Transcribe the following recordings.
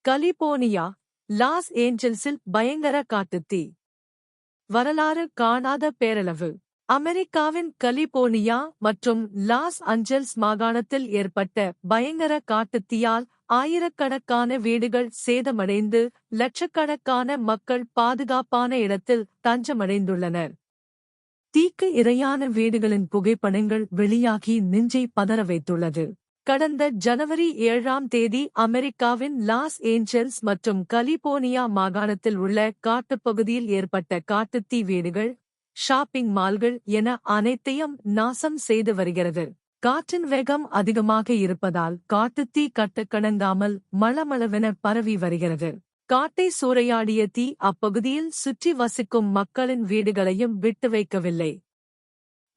California, loss ஏஞ்சல்ஸில் பயங்கர காட்டுத்தீ. வரலாறு காணாத பேரளவு. அமெரிக்காவின் கலிபோர்னியா மற்றும் லாஸ் அஞ்சல்ஸ் மாகாணத்தில் ஏற்பட்ட பயங்கர காட்டுத்தீயால் ஆயிரக்கணக்கான வீடுகள் சேதமடைந்து லட்சக்கணக்கான மக்கள் பாதுகாப்பான இடத்தில் தஞ்சமடைந்துள்ளனர். தீக்கு இரையான வீடுகளின் புகைப்படங்கள் வெளியாகி நெஞ்சை பதற வைத்துள்ளது. கடந்த ஜனவரி 7ஆம் தேதி அமெரிக்காவின் லாஸ் ஏஞ்சல்ஸ் மற்றும் கலிபோர்னியா மாகாணத்தில் உள்ள காட்டுப்பகுதியில் ஏற்பட்ட காட்டுத்தீ வீடுகள், ஷாப்பிங் மால்கள் என அனைத்தையும் நாசம் செய்து வருகிறது. காற்றின் வேகம் அதிகமாக இருப்பதால் காட்டுத்தீ கட்டுக்கடங்காமல் மளமளவென பரவி வருகிறது. காட்டை சூறையாடிய தீ அப்பகுதியில் சுற்றி வசிக்கும் மக்களின் வீடுகளையும் விட்டு வைக்கவில்லை.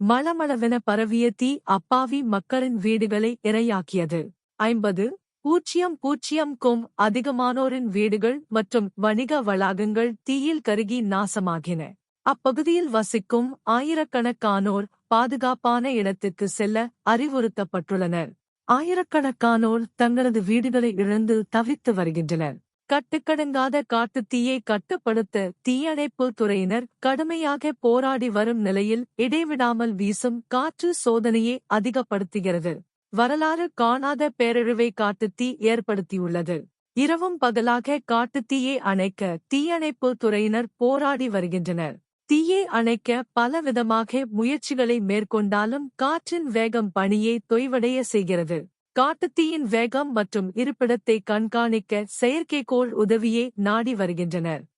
மளமளவென பரவிய தீ அப்பாவி மக்களின் வீடுகளை இரையாக்கியது. 50,000க்கும் அதிகமானோரின் வீடுகள் மற்றும் வணிக வளாகங்கள் தீயில் கருகி நாசமாகின. அப்பகுதியில் வசிக்கும் ஆயிரக்கணக்கானோர் பாதுகாப்பான இடத்திற்கு செல்ல அறிவுறுத்தப்பட்டுள்ளனர். ஆயிரக்கணக்கானோர் தங்களது வீடுகளை இழந்து தவித்து வருகின்றனர். கட்டுக்கடங்காத காட்டுத்தீயை கட்டுப்படுத்த தீயணைப்புத் துறையினர் கடுமையாக போராடி வரும் நிலையில் இடைவிடாமல் வீசும் காற்று சோதனையை அதிகப்படுத்துகிறது. வரலாறு காணாத பேரழிவை காட்டுத்தீ ஏற்படுத்தியுள்ளது. இரவும் பகலாக காட்டுத்தீயை அணைக்க தீயணைப்புத் துறையினர் போராடி வருகின்றனர். தீயை அணைக்க பலவிதமாக முயற்சிகளை மேற்கொண்டாலும் காற்றின் வேகம் பணியை தொய்வடைய செய்கிறது. காட்டுத்தீயின் வேகம் மற்றும் இருப்பிடத்தை கண்காணிக்க செயற்கைக்கோள் உதவியை நாடி வருகின்றனர்.